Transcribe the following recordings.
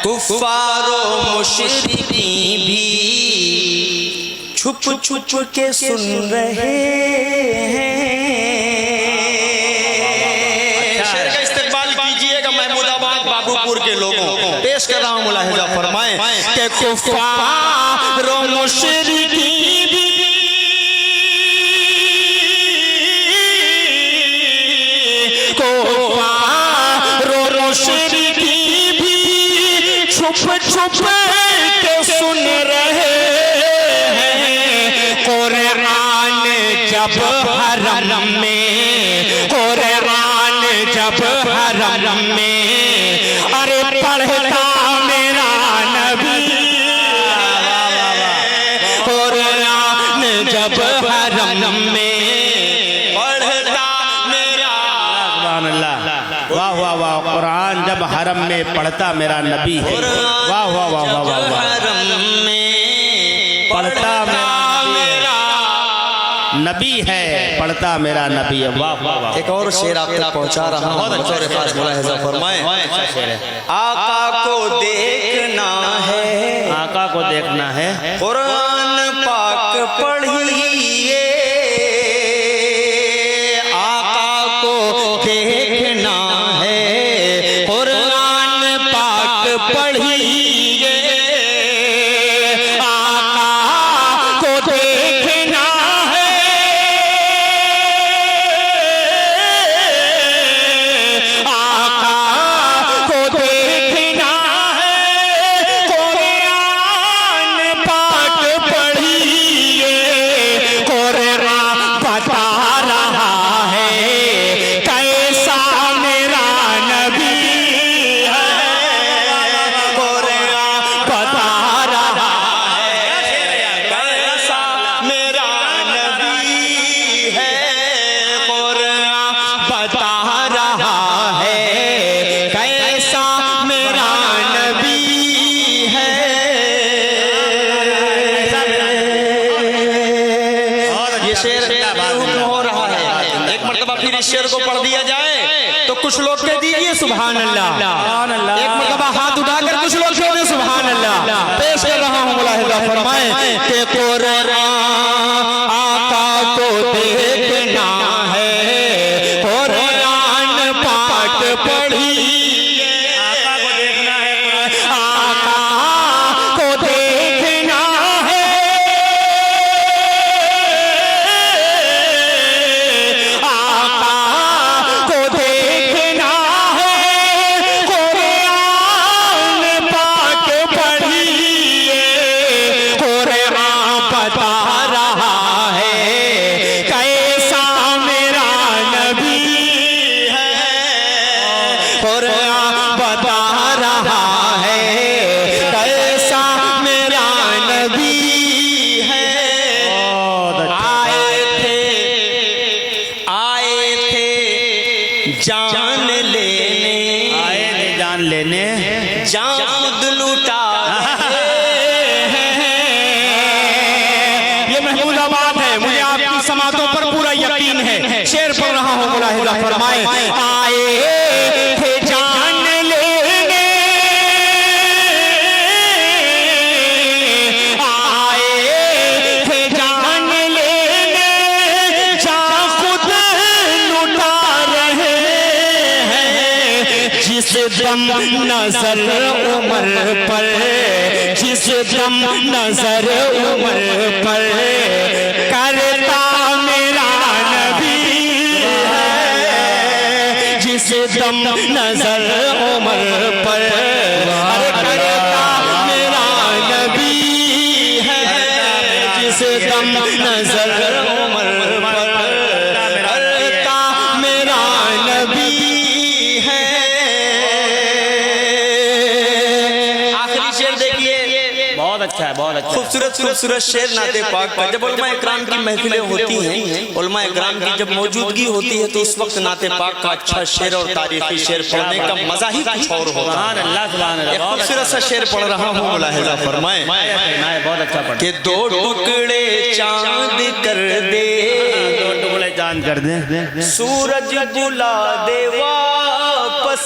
کفار و مشرکین بھی چھپ چھپ کے سن رہے ہیں. شعر کا استقبال کیجئے گا محمود آباد بابو پور کے لوگوں. پیش کر رہا ہوں ملاحظہ فرمائیں کہ کفار و مشرکین بھی چھپ چھپ کے سن رہے ہیں قرآن جب حرم میں، قرآن جب حرم میں، ارے پڑھتا میرا نبی قرآن جب حرم میں، پڑھتا میرا. سبحان اللہ. واہ واہ واہ. قرآن جب حرم میں پڑھتا میرا نبی ہے. واہ واہ واہ واہ واہ. حرم میں پڑھتا میرا نبی ہے، پڑھتا میرا نبی ہے. واہ واہ واہ. ایک اور شعر آپ تک پہنچا رہا ہوں. بطور خاص ملاحظہ فرمائیں. آقا کو دیکھنا ہے، آقا کو دیکھنا ہے، قرآن پاک پڑھیے. آقا کو دیکھنا ہے، قرآن پاک پڑھیے. آقا کو دیکھنا ہے، آقا کو دیکھنا ہے، قرآن پاک پڑھیے. قرآن بتا رہا ہے کیسا میرا نبی ہے. قرآن بتا رہا ہے کیسا میرا نبی ہے. قرآن بتا رہا ہے کیسا میرا نبی ہے. یہ شعر ہو رہا ہے. ایک مرتبہ پھر اس شعر کو پڑھ دیا جائے تو کچھ لوگ کہہ دیجئے سبحان اللہ. ایک مرتبہ ہاتھ اٹھا کر کچھ لوگ کہہ دیں سبحان اللہ. پیش کر رہا ہوں ملاحظہ فرمائیں کہ قرآن آقا کو دیکھنا ہے، قرآن پاک پڑھیے. آقا کو دیکھنا ہے، آقا کو دیکھنا ہے، آقا کو دیکھنا ہے، قرآن پاک پڑھیے. قرآن بتا رہا ہے کیسا میرا نبی ہے. قرآن بتا رہا ہے کیسا میرا نبی ہے. آئے تھے جان لینے، آئے تھے جان لینے، جان خود لوٹا. یہ محمود آباد ہے. مجھے آپ کی سماعتوں پر پورا یقین ہے. شعر پڑھ رہا ہوں ملاحظہ فرمائیں. آئے تھے جان لینے، آئے تھے جان لینے، جان خود لوٹا رہے ہیں. جس دم نظر عمر پر، جس دم نظر عمر پر کرتا میرا نبی ہے. جس دم نظر عمر پر کرتا میرا نبی ہے. جس دم نظر عمر پر کرتا میرا نبی ہے. آخری شعر دیکھیے. بہت اچھا ہے، بہت اچھا. خوبصورت خوبصورت شعر نعت پاک کا. جب علماء اکرام کی محفلیں ہوتی ہیں، علماء اکرام کی جب موجودگی ہوتی ہے تو اس وقت نعت پاک کا اچھا شعر اور تاریخی شعر پڑھنے کا مزہ ہی کچھ اور ہوتا ہے. سبحان اللہ سبحان اللہ. ایک خوبصورت سا شعر پڑھ رہا ہوں ملاحظہ فرمائیں بہت اچھا پڑھا کہ دو ٹکڑے چاند کر دے، دو ٹکڑے چاند کر دے، سورج بلا دے واپس.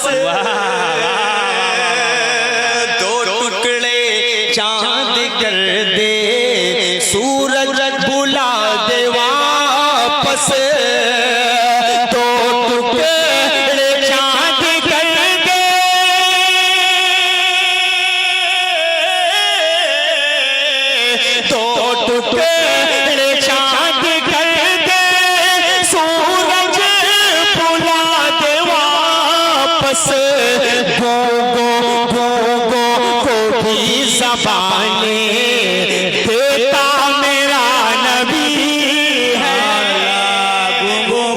دو چاند کر دے سورج بلا دے واپس تو ٹکڑے چاند کر دے تو ٹکڑے چاند کر دے سورج بلا دے واپس گو گو گو کو بھی زبانیں دیتا میرا نبی ہے گونگوں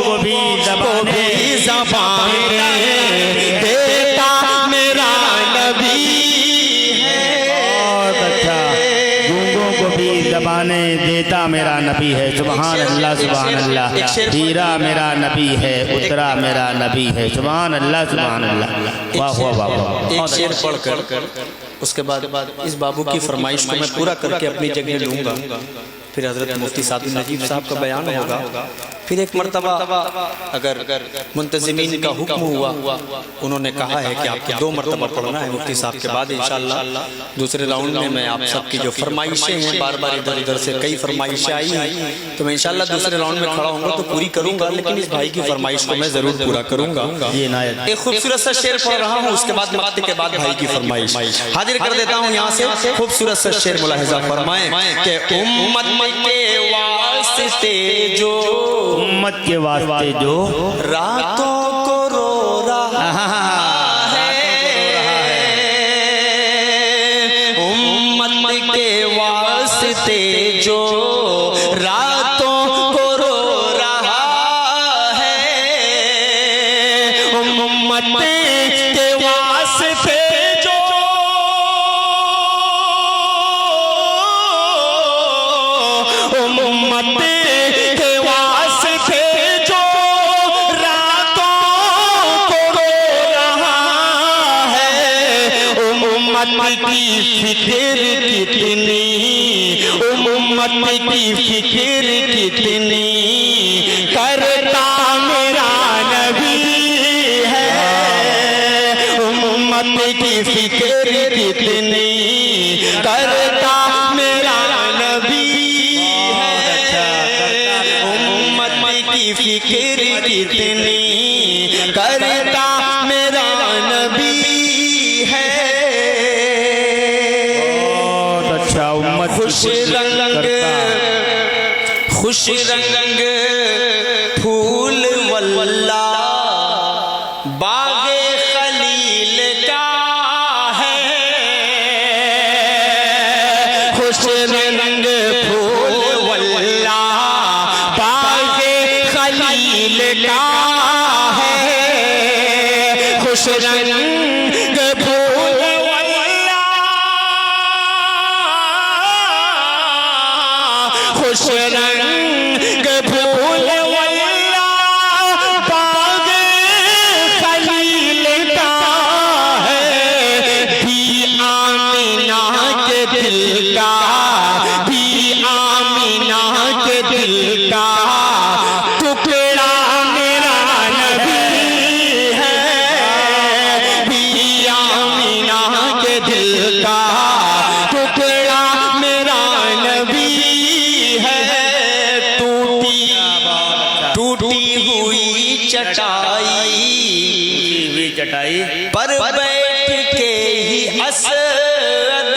کو بھی زبانیں دیتا میرا نبی ہے بہت اچھا گونگوں کو بھی زبانیں دیتا میرا نبی ہے سبحان اللہ سبحان اللہ ہیرا میرا نبی ہے اترا میرا نبی ہے سبحان اللہ سبحان اللہ واہ واہ واہ واہ ایک شعر پڑھ کر اس کے بعد اس بابو کی فرمائش کو میں پورا کر کے اپنی جگہ لوں گا پھر حضرت مفتی سعد نجیب صاحب کا بیان ہوگا پھر ایک مرتبہ اگر منتظمین کا حکم ہوا انہوں نے کہا ہے کہ آپ کو 2 مرتبہ پڑھنا ہے مفتی صاحب کے بعد انشاءاللہ دوسرے راؤنڈ میں آپ سب کی جو فرمائشیں ہیں بار بار ادھر ادھر سے کئی فرمائشیں آئی ہیں تو میں انشاءاللہ دوسرے راؤنڈ میں کھڑا ہوں گا تو پوری کروں گا لیکن اس بھائی کی فرمائش کو میں ضرور پورا کروں گا یہ عنایت ایک خوبصورت سا شعر پڑھ رہا ہوں اس کے بعد مقطع کے بعد بھائی کی فرمائش حاضر کر دیتا ہوں یہاں سے خوبصورت سا شعر ملاحظہ فرمائیں کہ امت کے واسطے جو امت کے واسطے جو راتوں کو رو رہا ہے امت کے واسطے جو راتوں کو رو رہا ہے امت کے واسطے جو امت کے واسطے جو راتوں کو رو رہا ہے امت کی فکر کتنی امت کی فکر کتنی کرتا میرا نبی ہے امت کی فکر کتنی کرتا میرا نبی امت کی فکر کتنی کرتا میرا نبی ہے بہت اچھا امت خوش رنگ پھول واللہ باغ خلیل کا ہے خوش رنگ پھول واللہ باغ خلیل کا ہے خوش رنگ پھول واللہ خوش رنگ پھول واللہ باغ خلیل کا ہے بھی آمینہ کے دل کا بھی آمینہ کے دل کا ٹکڑا میرا نبی ہے بھی آمینہ کے دل کا ٹکڑا میرا نبی ہے ٹوٹی ہوئی چٹائی چٹائی پر بیٹھ کے ہی اسد